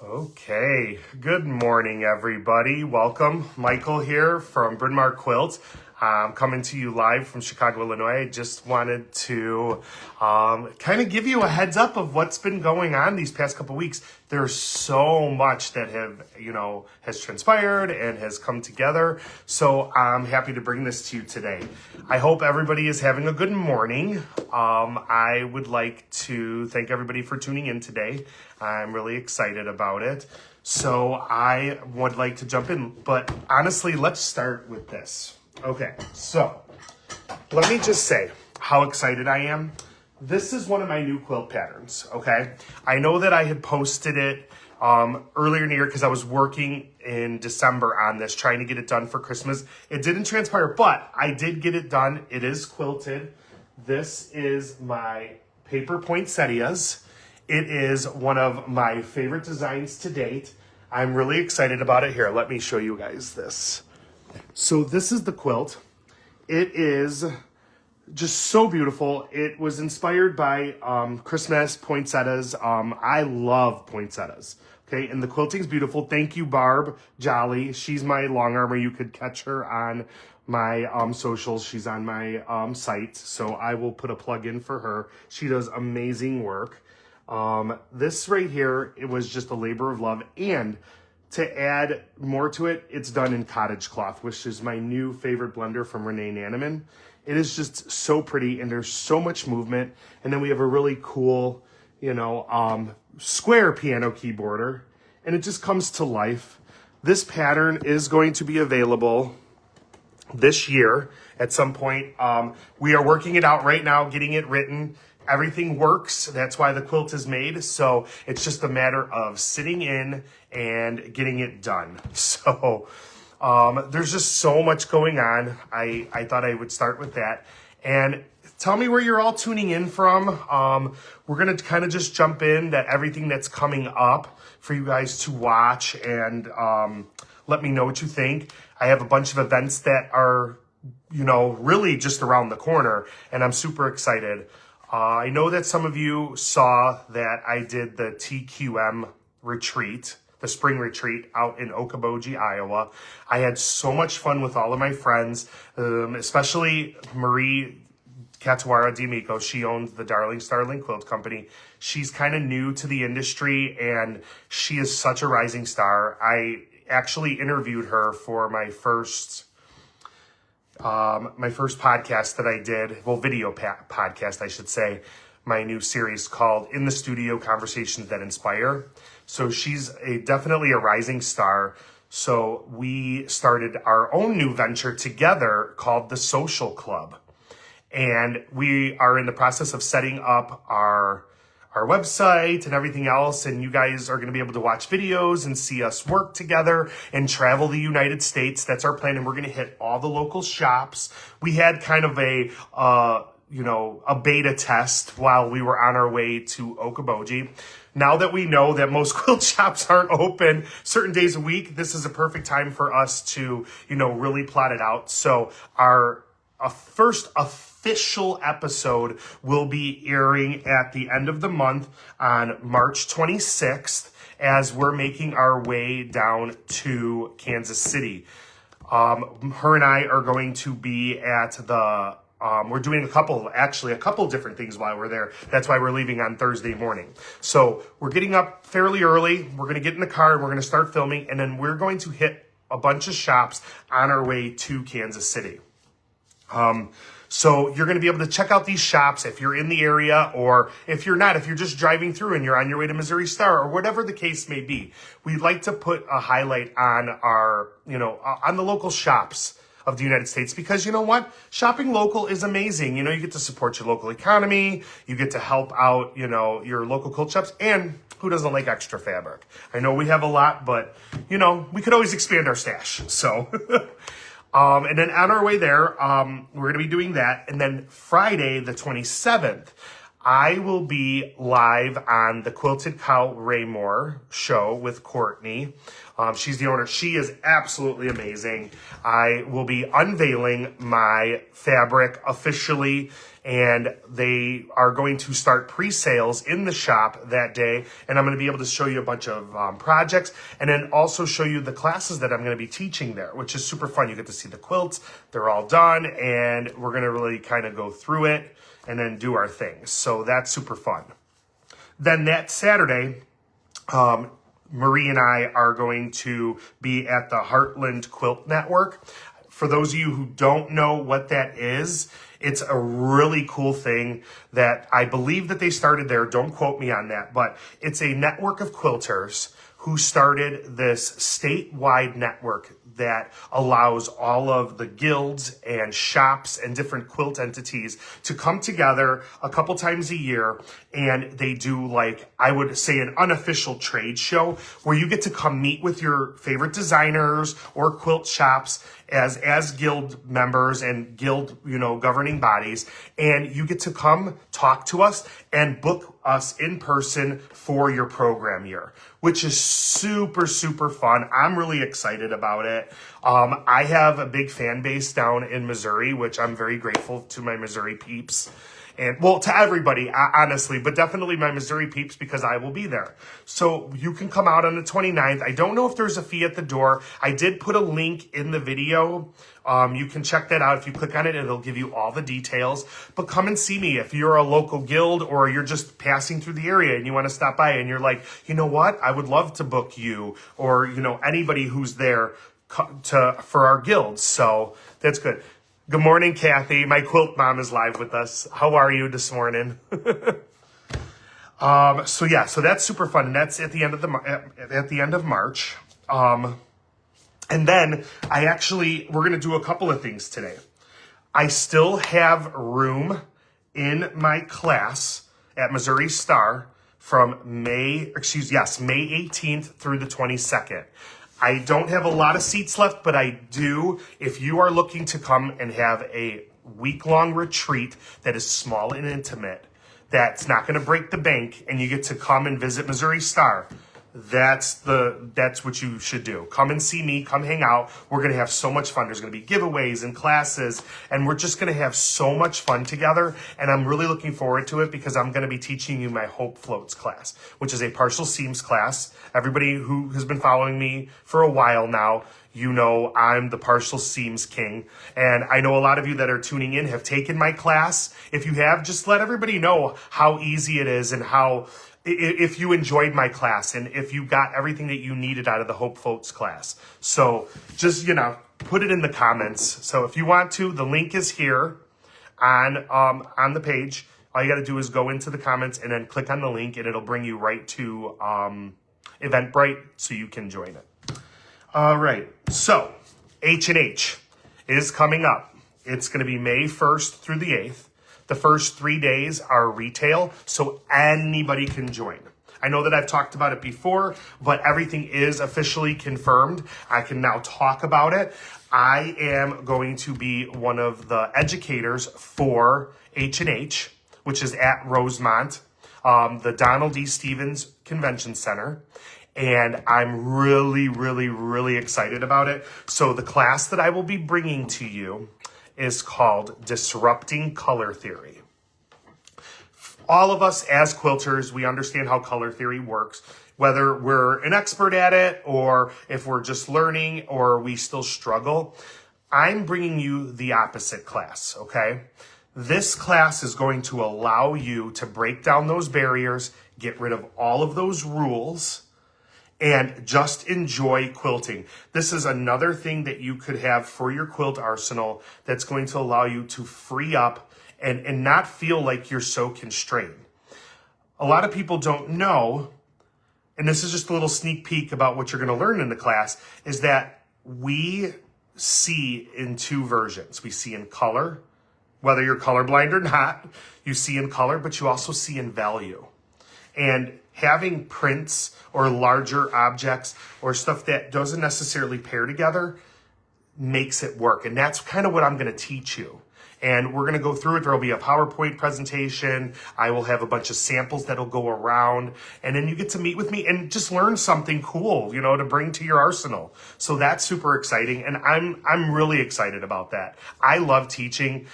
Okay, good morning, everybody. Welcome. Michael here from Bryn Mawr Quilts. Coming to you live from Chicago, Illinois. I just wanted to kind of give you a heads up of what's been going on these past couple weeks. There's so much that has transpired and has come together. So I'm happy to bring this to you today. I hope everybody is having a good morning. I would like to thank everybody for tuning in today. I'm really excited about it. So I would like to jump in, but honestly, let's start with this. Okay, so let me just say how excited I am. This is one of my new quilt patterns, okay? I know that I had posted it earlier in the year because I was working in December on this, trying to get it done for Christmas. It didn't transpire, but I did get it done. It is quilted. This is my paper poinsettias. It is one of my favorite designs to date. I'm really excited about it. Here, let me show you guys this. So this is the quilt. It is just so beautiful. It was inspired by Christmas poinsettias. I love poinsettias. Okay, and the quilting is beautiful. Thank you, Barb Jolly. She's my long armor. You could catch her on my socials. She's on my site, so I will put a plug in for her. She does amazing work. This right here, it was just a labor of love, and to add more to it, it's done in Cottage Cloth, which is my new favorite blender from Renee Nanneman. It is just so pretty, and there's so much movement. And then we have a really cool, square piano keyboarder, and it just comes to life. This pattern is going to be available this year at some point. We are working it out right now, getting it written. Everything works. That's why the quilt is made. So it's just a matter of sitting in and getting it done. So there's just so much going on. I thought I would start with that. And tell me where you're all tuning in from. We're going to kind of just jump in that everything that's coming up for you guys to watch and let me know what you think. I have a bunch of events that are, really just around the corner, and I'm super excited. I know that some of you saw that I did the TQM retreat, the spring retreat out in Okoboji, Iowa. I had so much fun with all of my friends, especially Marie Catawara D'Amico. She owns the Darling Starling Quilt Company. She's kind of new to the industry, and she is such a rising star. I actually interviewed her for my first podcast that I did, video podcast, I should say, my new series called In the Studio, Conversations That Inspire. So she's definitely a rising star. So we started our own new venture together called the Social Club. And we are in the process of setting up our website and everything else, and you guys are going to be able to watch videos and see us work together and travel the United States. That's our plan, and we're going to hit all the local shops. We had kind of a beta test while we were on our way to Okoboji. Now that we know that most quilt shops aren't open certain days a week, this is a perfect time for us to, really plot it out. So our first official episode will be airing at the end of the month on March 26th as we're making our way down to Kansas City. Her and I are going to be at the we're doing a couple different things while we're there. That's why we're leaving on Thursday morning. So we're getting up fairly early. We're going to get in the car. We're going to start filming, and then we're going to hit a bunch of shops on our way to Kansas City. So you're going to be able to check out these shops if you're in the area, or if you're not, if you're just driving through and you're on your way to Missouri Star, or whatever the case may be. We'd like to put a highlight on our, on the local shops of the United States, because you know what? Shopping local is amazing. You get to support your local economy. You get to help out, your local quilt shops, and who doesn't like extra fabric? I know we have a lot, but we could always expand our stash. So, and then on our way there, we're going to be doing that. And then Friday, the 27th, I will be live on the Quilted Cow Raymore show with Courtney. She's the owner. She is absolutely amazing. I will be unveiling my fabric officially, and they are going to start pre-sales in the shop that day. And I'm going to be able to show you a bunch of projects, and then also show you the classes that I'm going to be teaching there, which is super fun. You get to see the quilts. They're all done, and we're going to really kind of go through it and then do our things. So that's super fun. Then that Saturday, Marie and I are going to be at the Heartland Quilt Network. For those of you who don't know what that is, it's a really cool thing that I believe that they started there. Don't quote me on that, but it's a network of quilters who started this statewide network that allows all of the guilds and shops and different quilt entities to come together a couple times a year, and they do, like, I would say, an unofficial trade show where you get to come meet with your favorite designers or quilt shops as guild members and guild, governing bodies, and you get to come talk to us and book us in person for your program year, which is super, super fun. I'm really excited about it. I have a big fan base down in Missouri, which I'm very grateful to my Missouri peeps. And, well, to everybody, honestly, but definitely my Missouri peeps, because I will be there. So you can come out on the 29th. I don't know if there's a fee at the door. I did put a link in the video. You can check that out. If you click on it, it'll give you all the details. But come and see me if you're a local guild, or you're just passing through the area and you want to stop by and you're like, you know what? I would love to book you, or, anybody who's there for our guilds. So that's good. Good morning, Kathy. My quilt mom is live with us. How are you this morning? So that's super fun, and that's at the end of March. And then we're gonna do a couple of things today. I still have room in my class at Missouri Star from May 18th through the 22nd. I don't have a lot of seats left, but I do. If you are looking to come and have a week-long retreat that is small and intimate, that's not going to break the bank, and you get to come and visit Missouri Star, that's what you should do. Come and see me. Come hang out. We're going to have so much fun. There's going to be giveaways and classes, and we're just going to have so much fun together. And I'm really looking forward to it, because I'm going to be teaching you my Hope Floats class, which is a partial seams class. Everybody who has been following me for a while now, I'm the partial seams king. And I know a lot of you that are tuning in have taken my class. If you have, just let everybody know how easy it is, and if you enjoyed my class, and if you got everything that you needed out of the Hope Floats class. So just, put it in the comments. So if you want to, the link is here on the page. All you got to do is go into the comments and then click on the link, and it'll bring you right to Eventbrite so you can join it. All right. So H&H is coming up. It's going to be May 1st through the 8th. The first 3 days are retail, so anybody can join. I know that I've talked about it before, but everything is officially confirmed. I can now talk about it. I am going to be one of the educators for H&H, which is at Rosemont, the Donald D. Stevens Convention Center. And I'm really, really, really excited about it. So the class that I will be bringing to you is called Disrupting Color Theory. All of us as quilters, we understand how color theory works, whether we're an expert at it, or if we're just learning, or we still struggle. I'm bringing you the opposite class, okay? This class is going to allow you to break down those barriers, get rid of all of those rules, and just enjoy quilting. This is another thing that you could have for your quilt arsenal that's going to allow you to free up and not feel like you're so constrained. A lot of people don't know, and this is just a little sneak peek about what you're going to learn in the class, is that we see in two versions. We see in color, whether you're colorblind or not, you see in color, but you also see in value. And having prints or larger objects or stuff that doesn't necessarily pair together makes it work. And that's kind of what I'm going to teach you. And we're going to go through it. There will be a PowerPoint presentation. I will have a bunch of samples that'll go around. And then you get to meet with me and just learn something cool, you know, to bring to your arsenal. So that's super exciting. And I'm really excited about that. I love teaching.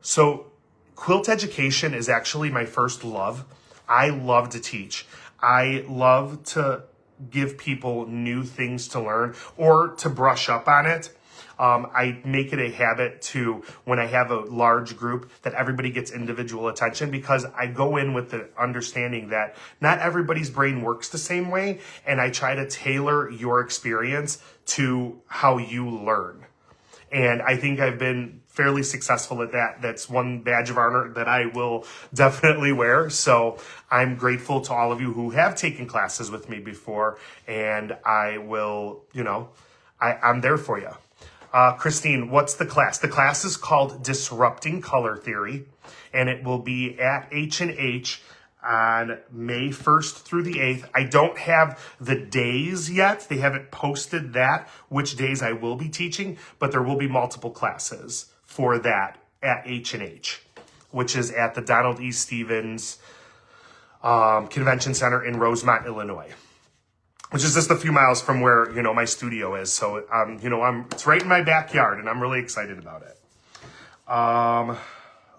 So quilt education is actually my first love. I love to teach. I love to give people new things to learn or to brush up on it. I make it a habit to, when I have a large group, that everybody gets individual attention, because I go in with the understanding that not everybody's brain works the same way, and I try to tailor your experience to how you learn. And I think I've been fairly successful at that. That's one badge of honor that I will definitely wear. So I'm grateful to all of you who have taken classes with me before, and I will, you know, I'm there for you. Christine, what's the class? The class is called Disrupting Color Theory, and it will be at H&H on May 1st through the 8th. I don't have the days yet. They haven't posted that, which days I will be teaching, but there will be multiple classes for that at H&H, which is at the Donald E. Stevens Convention Center in Rosemont, Illinois, which is just a few miles from where, you know, my studio is. So, you know, it's right in my backyard, and I'm really excited about it.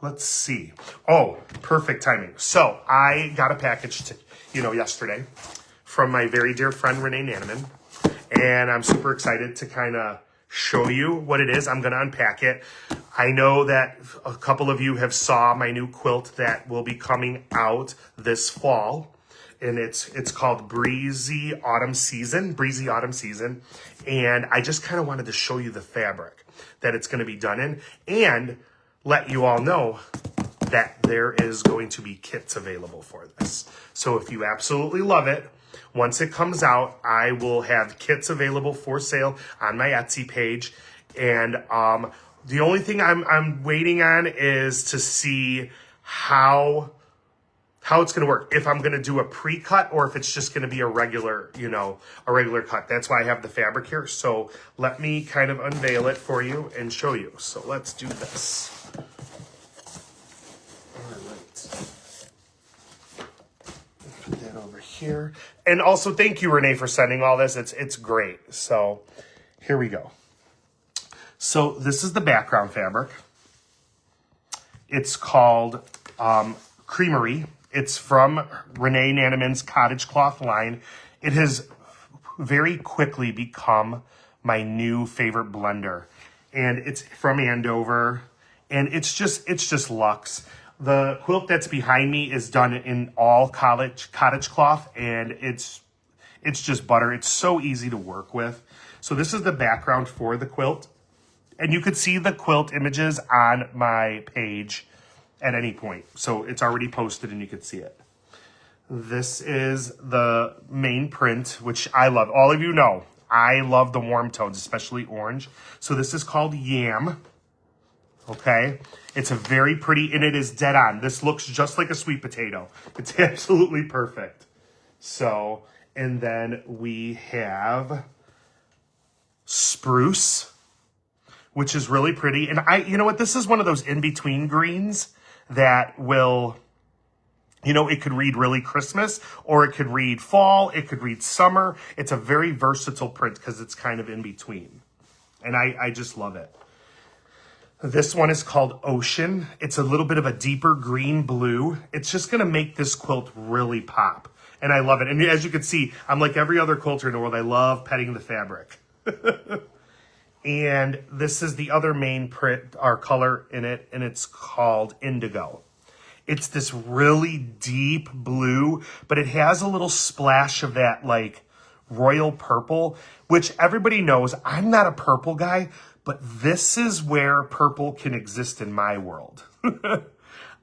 Let's see. Oh, perfect timing. So I got a package, yesterday from my very dear friend, Renee Nanneman, and I'm super excited to kind of show you what it is. I'm going to unpack it. I know that a couple of you have saw my new quilt that will be coming out this fall, and it's called Breezy Autumn Season, and I just kind of wanted to show you the fabric that it's going to be done in, and let you all know that there is going to be kits available for this. So if you absolutely love it, once it comes out, I will have kits available for sale on my Etsy page. And the only thing I'm waiting on is to see how it's going to work. If I'm going to do a pre-cut or if it's just going to be a regular cut. That's why I have the fabric here. So let me kind of unveil it for you and show you. So let's do this. Put that over here. And also thank you, Renee, for sending all this. It's great. So here we go. So this is the background fabric. It's called Creamery. It's from Renee Nanneman's Cottage Cloth line. It has very quickly become my new favorite blender. And it's from Andover. And it's just luxe. The quilt that's behind me is done in all cottage cloth, and it's just butter. It's so easy to work with. So this is the background for the quilt. And you could see the quilt images on my page at any point. So it's already posted and you could see it. This is the main print, which I love. All of you know, I love the warm tones, especially orange. So this is called Yam. Okay, it's a very pretty, and it is dead on. This looks just like a sweet potato. It's absolutely perfect. So, and then we have Spruce, which is really pretty. And you know what? This is one of those in-between greens that will, it could read really Christmas, or it could read fall, it could read summer. It's a very versatile print because it's kind of in between. And I just love it. This one is called Ocean. It's a little bit of a deeper green blue. It's just going to make this quilt really pop. And I love it. And as you can see, I'm like every other quilter in the world. I love petting the fabric. And this is the other main print, our color in it, and it's called Indigo. It's this really deep blue, but it has a little splash of that like royal purple, which everybody knows I'm not a purple guy, but this is where purple can exist in my world.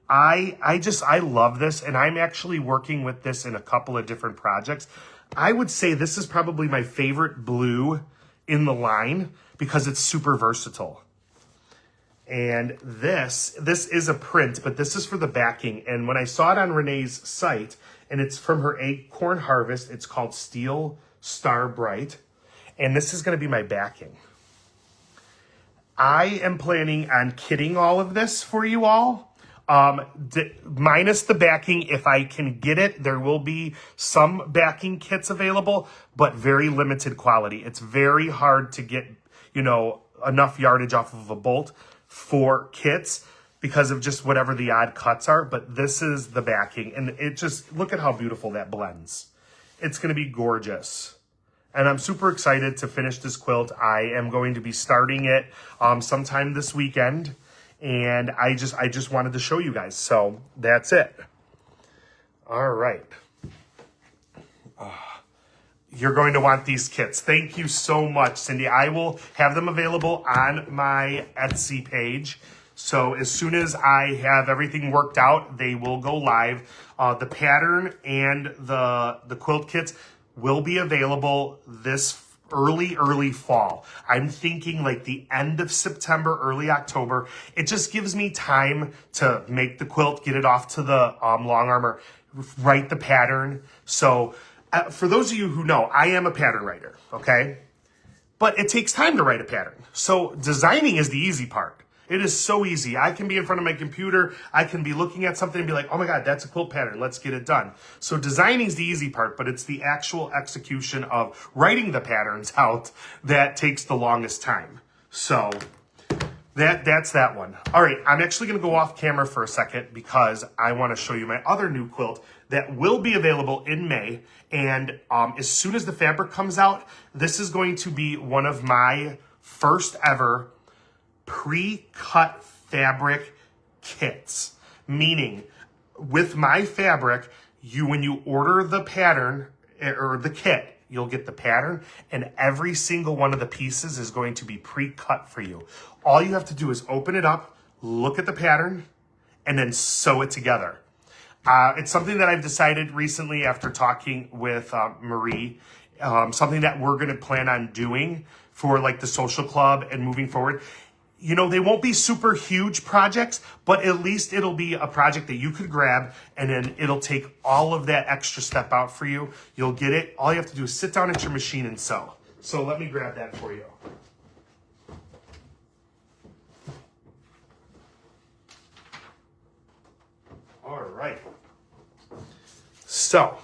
I love this, and I'm actually working with this in a couple of different projects. I would say this is probably my favorite blue in the line because it's super versatile. And this is a print, but this is for the backing. And when I saw it on Renee's site, and it's from her Acorn Harvest, it's called Steel Star Bright. And this is going to be my backing. I am planning on kitting all of this for you all. Minus the backing, if I can get it, there will be some backing kits available, but very limited quality. It's very hard to get, enough yardage off of a bolt for kits because of just whatever the odd cuts are. But this is the backing, and it just, look at how beautiful that blends. It's going to be gorgeous. And I'm super excited to finish this quilt. I am going to be starting it sometime this weekend. And I just wanted to show you guys. So that's it. All right. You're going to want these kits. Thank you so much, Cindy. I will have them available on my Etsy page. So as soon as I have everything worked out, they will go live. The pattern and the quilt kits will be available this early fall. I'm thinking like the end of September, early October. It just gives me time to make the quilt, get it off to the long armor, write the pattern. So for those of you who know, I am a pattern writer, okay? But it takes time to write a pattern. So designing is the easy part. It is so easy. I can be in front of my computer. I can be looking at something and be like, oh my God, that's a quilt pattern. Let's get it done. So designing is the easy part, but it's the actual execution of writing the patterns out that takes the longest time. So that's that one. All right, I'm actually going to go off camera for a second because I want to show you my other new quilt that will be available in May. And as soon as the fabric comes out, this is going to be one of my first ever pre-cut fabric kits, meaning with my fabric, when you order the pattern or the kit, you'll get the pattern and every single one of the pieces is going to be pre-cut for you. All you have to do is open it up, look at the pattern, and then sew it together. It's something that I've decided recently after talking with Marie, something that we're going to plan on doing for like the social club and moving forward. They won't be super huge projects, but at least it'll be a project that you could grab and then it'll take all of that extra step out for you. You'll get it. All you have to do is sit down at your machine and sew. So let me grab that for you. All right. So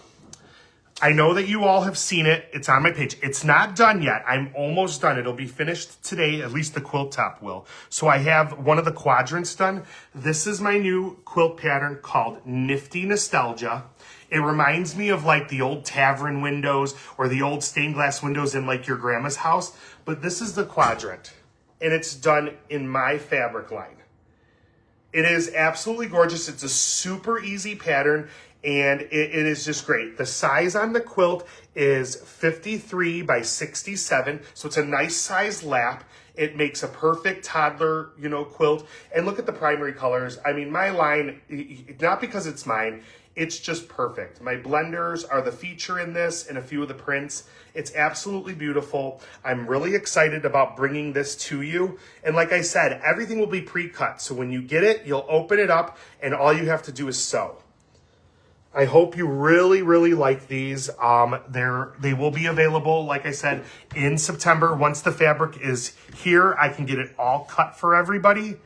I know that you all have seen it. It's on my page. It's not done yet. I'm almost done. It'll be finished today. At least the quilt top will. So I have one of the quadrants done. This is my new quilt pattern called Nifty Nostalgia. It reminds me of like the old tavern windows or the old stained glass windows in like your grandma's house. But this is the quadrant. And it's done in my fabric line. It is absolutely gorgeous. It's a super easy pattern. And it is just great. The size on the quilt is 53 by 67. So it's a nice size lap. It makes a perfect toddler, quilt. And look at the primary colors. I mean, my line, not because it's mine, it's just perfect. My blenders are the feature in this and a few of the prints. It's absolutely beautiful. I'm really excited about bringing this to you. And like I said, everything will be pre-cut. So when you get it, you'll open it up and all you have to do is sew. I hope you really, really like these. They will be available, like I said, in September. Once the fabric is here, I can get it all cut for everybody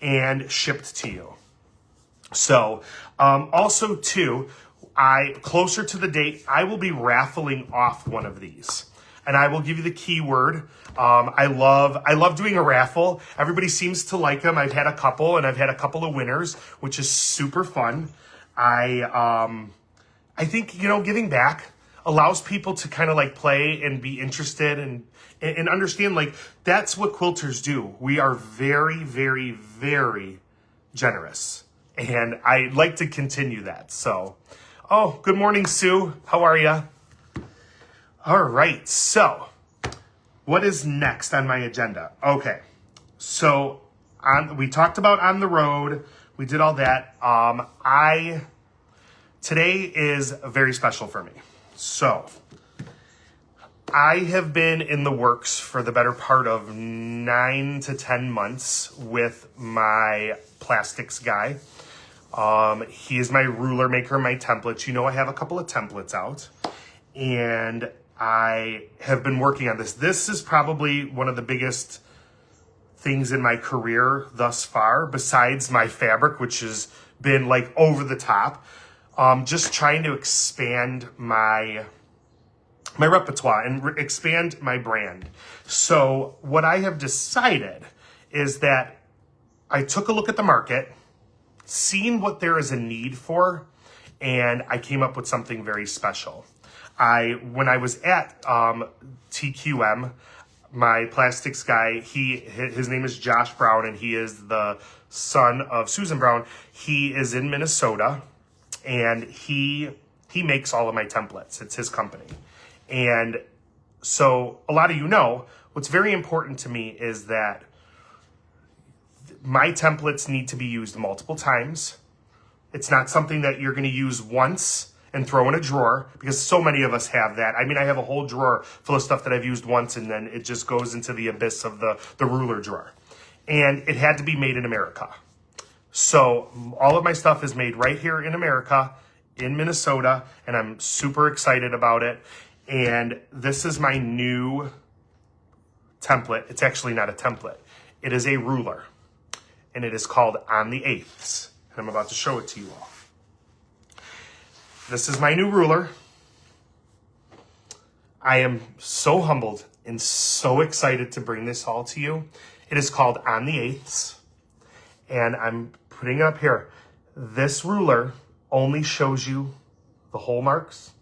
and shipped to you. So, also too, closer to the date, I will be raffling off one of these. And I will give you the keyword. I love doing a raffle. Everybody seems to like them. I've had a couple, and I've had a couple of winners, which is super fun. I think, giving back allows people to kind of like play and be interested and understand like that's what quilters do. We are very, very, very generous. And I'd like to continue that. So, oh, good morning, Sue. How are you? All right. So what is next on my agenda? Okay. So we talked about on the road. We did all that. Today is very special for me. So I have been in the works for the better part of 9 to 10 months with my plastics guy. He is my ruler maker, my templates. I have a couple of templates out and I have been working on this. This is probably one of the biggest things in my career thus far, besides my fabric, which has been like over the top. Just trying to expand my repertoire and expand my brand. So what I have decided is that I took a look at the market, seen what there is a need for, and I came up with something very special. When I was at TQM, my plastics guy, his name is Josh Brown, and he is the son of Susan Brown. He is in Minnesota, and he makes all of my templates. It's his company. And so a lot of you know, what's very important to me is that my templates need to be used multiple times. It's not something that you're going to use once and throw in a drawer, because so many of us have that. I mean, I have a whole drawer full of stuff that I've used once, and then it just goes into the abyss of the ruler drawer. And it had to be made in America. So all of my stuff is made right here in America, in Minnesota, and I'm super excited about it. And this is my new template. It's actually not a template. It is a ruler, and it is called On the Eighths. And I'm about to show it to you all. This is my new ruler. I am so humbled and so excited to bring this all to you. It is called On the Eighths, and I'm putting it up here. This ruler only shows you the hole marks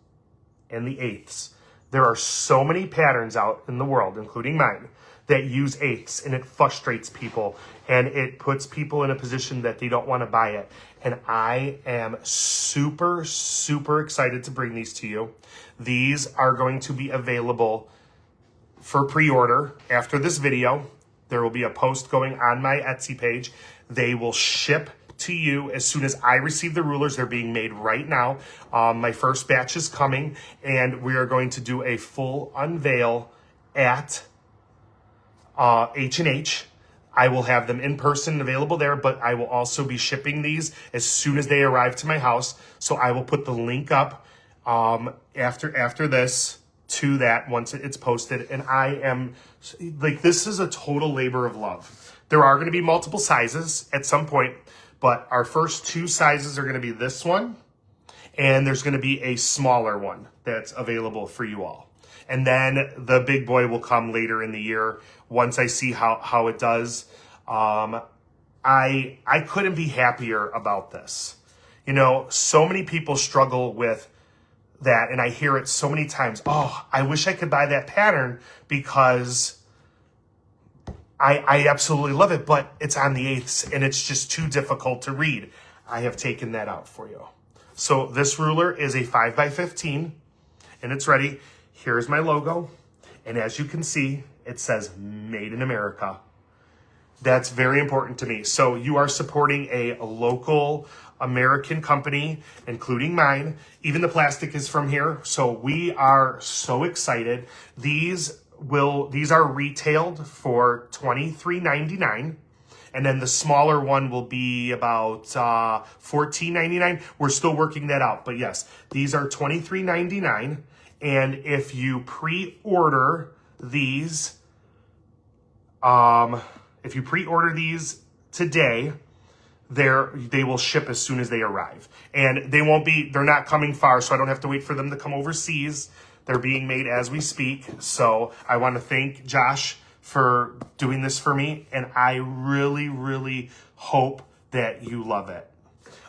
and the eighths. There are so many patterns out in the world, including mine, that use eighths, and it frustrates people, and it puts people in a position that they don't want to buy it. And I am super, super excited to bring these to you. These are going to be available for pre-order after this video. There will be a post going on my Etsy page. They will ship to you as soon as I receive the rulers. They're being made right now. My first batch is coming, and we are going to do a full unveil at H&H. I will have them in person available there, but I will also be shipping these as soon as they arrive to my house. So I will put the link up after this to that once it's posted. And I am like, this is a total labor of love. There are going to be multiple sizes at some point, but our first two sizes are going to be this one, and there's going to be a smaller one that's available for you all. And then the big boy will come later in the year once I see how it does. I couldn't be happier about this. You know, so many people struggle with that, and I hear it so many times. Oh, I wish I could buy that pattern because I absolutely love it, but it's on the eighths and it's just too difficult to read. I have taken that out for you. So this ruler is a 5x15, and it's ready. Here's my logo, and as you can see, it says Made in America. That's very important to me. So you are supporting a local American company, including mine. Even the plastic is from here. So we are so excited. These are retailed for $23.99. And then the smaller one will be about $14.99. We're still working that out. But yes, these are $23.99. And if you pre-order these, today, they will ship as soon as they arrive. And they're not coming far, so I don't have to wait for them to come overseas. They're being made as we speak. So I want to thank Josh for doing this for me. And I really, really hope that you love it.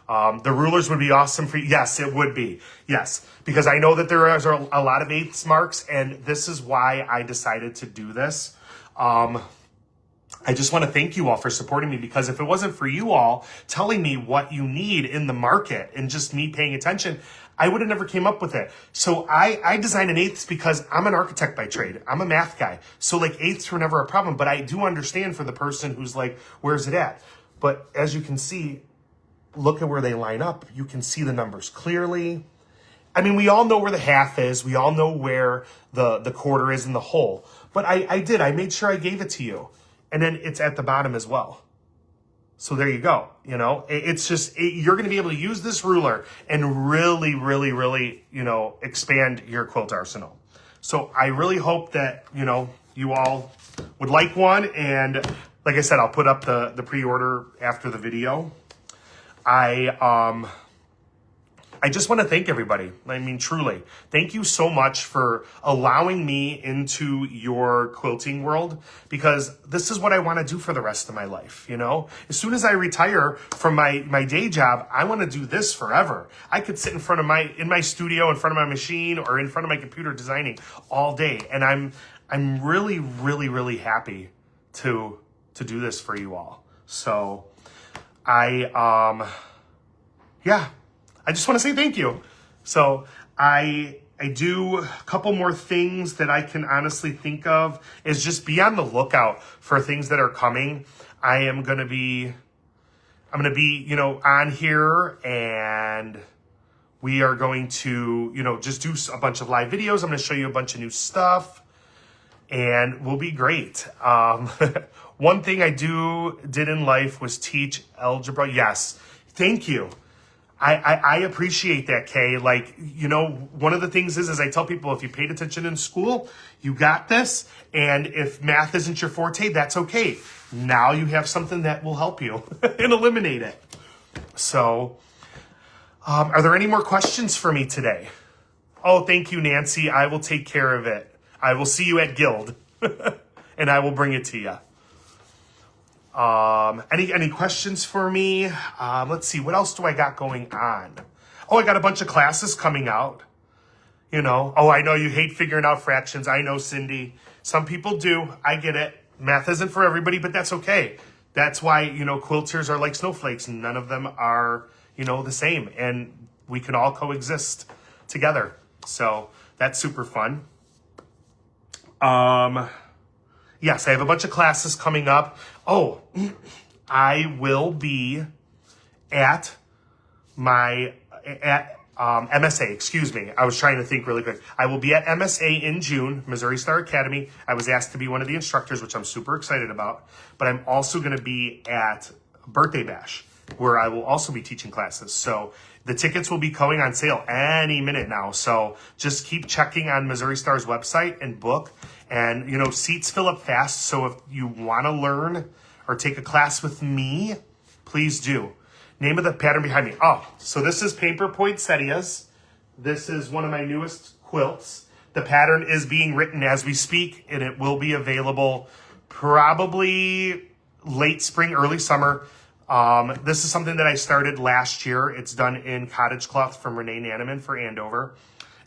The rulers would be awesome for you. Yes, it would be. Yes, because I know that there are a lot of eighths marks, and this is why I decided to do this. I just want to thank you all for supporting me, because if it wasn't for you all telling me what you need in the market and just me paying attention, I would have never came up with it. So I designed an eighths because I'm an architect by trade. I'm a math guy. So like eighths were never a problem, but I do understand for the person who's like, where's it at? But as you can see, look at where they line up. You can see the numbers clearly. I mean, we all know where the half is. We all know where the quarter is in the whole. But I made sure I gave it to you. And then it's at the bottom as well. So there you go. You know, it's just, you're going to be able to use this ruler and really, really, really, you know, expand your quilt arsenal. So I really hope that, you know, you all would like one. And like I said, I'll put up the pre-order after the video. I just want to thank everybody. I mean, truly, thank you so much for allowing me into your quilting world, because this is what I want to do for the rest of my life. You know, as soon as I retire from my day job, I want to do this forever. I could sit in front of in my studio, in front of my machine, or in front of my computer designing all day. And I'm really, really, really happy to do this for you all. So yeah, I just want to say thank you. So I do a couple more things that I can honestly think of is just be on the lookout for things that are coming. I'm going to be, you know, on here, and we are going to, you know, just do a bunch of live videos. I'm going to show you a bunch of new stuff, and we'll be great. One thing I did in life was teach algebra. Yes. Thank you. I appreciate that, Kay. Like, you know, one of the things is I tell people, if you paid attention in school, you got this. And if math isn't your forte, that's okay. Now you have something that will help you and eliminate it. So, are there any more questions for me today? Oh, thank you, Nancy. I will take care of it. I will see you at Guild and I will bring it to you. Any questions for me? Let's see, what else do I got going on? Oh, I got a bunch of classes coming out. You know, oh, I know you hate figuring out fractions. I know, Cindy. Some people do. I get it. Math isn't for everybody, but that's okay. That's why, you know, quilters are like snowflakes. None of them are, you know, the same. And we can all coexist together. So that's super fun. Yes, I have a bunch of classes coming up. Oh, I will be at my MSA, excuse me. I was trying to think really quick. I will be at MSA in June, Missouri Star Academy. I was asked to be one of the instructors, which I'm super excited about. But I'm also going to be at Birthday Bash, where I will also be teaching classes. So the tickets will be going on sale any minute now. So just keep checking on Missouri Star's website and book. And, you know, seats fill up fast. So if you want to learn or take a class with me, please do. Name of the pattern behind me. Oh, so this is Paper Poinsettias. This is one of my newest quilts. The pattern is being written as we speak, and it will be available probably late spring, early summer. This is something that I started last year. It's done in Cottage Cloth from Renee Nanneman for Andover.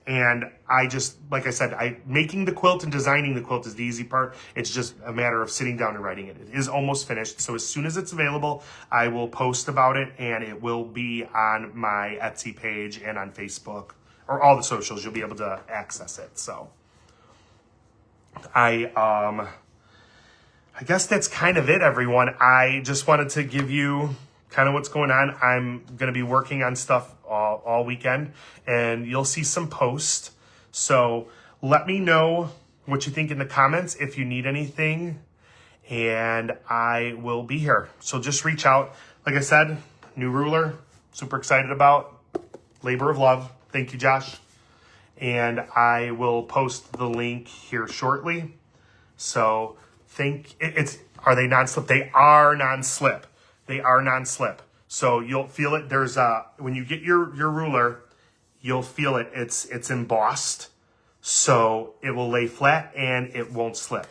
And I just, like I said, making the quilt and designing the quilt is the easy part. It's just a matter of sitting down and writing it. It is almost finished. So as soon as it's available, I will post about it, and it will be on my Etsy page and on Facebook, or all the socials. You'll be able to access it. So I guess that's kind of it, everyone. I just wanted to give you kind of what's going on. I'm going to be working on stuff all weekend, and you'll see some posts. So let me know what you think in the comments if you need anything, and I will be here. So just reach out. Like I said, new ruler, super excited about. Labor of love. Thank you, Josh. And I will post the link here shortly. So are they non-slip? They are non-slip. They are non-slip. So you'll feel it. There's when you get your ruler, you'll feel it. It's embossed, so it will lay flat and it won't slip.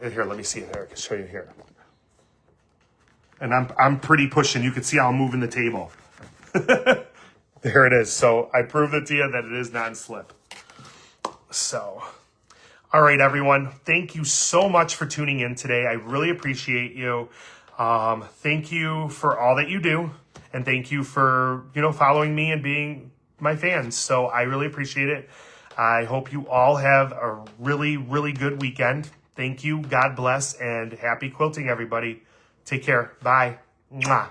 Here, let me see it. There, I can show you here. And I'm pretty pushing. You can see how I'm moving the table. There it is. So I proved it to you that it is non-slip. So, all right, everyone. Thank you so much for tuning in today. I really appreciate you. Thank you for all that you do, and thank you for, you know, following me and being my fans. So I really appreciate it. I hope you all have a really, really good weekend. Thank you. God bless, and happy quilting, everybody. Take care. Bye. Mwah.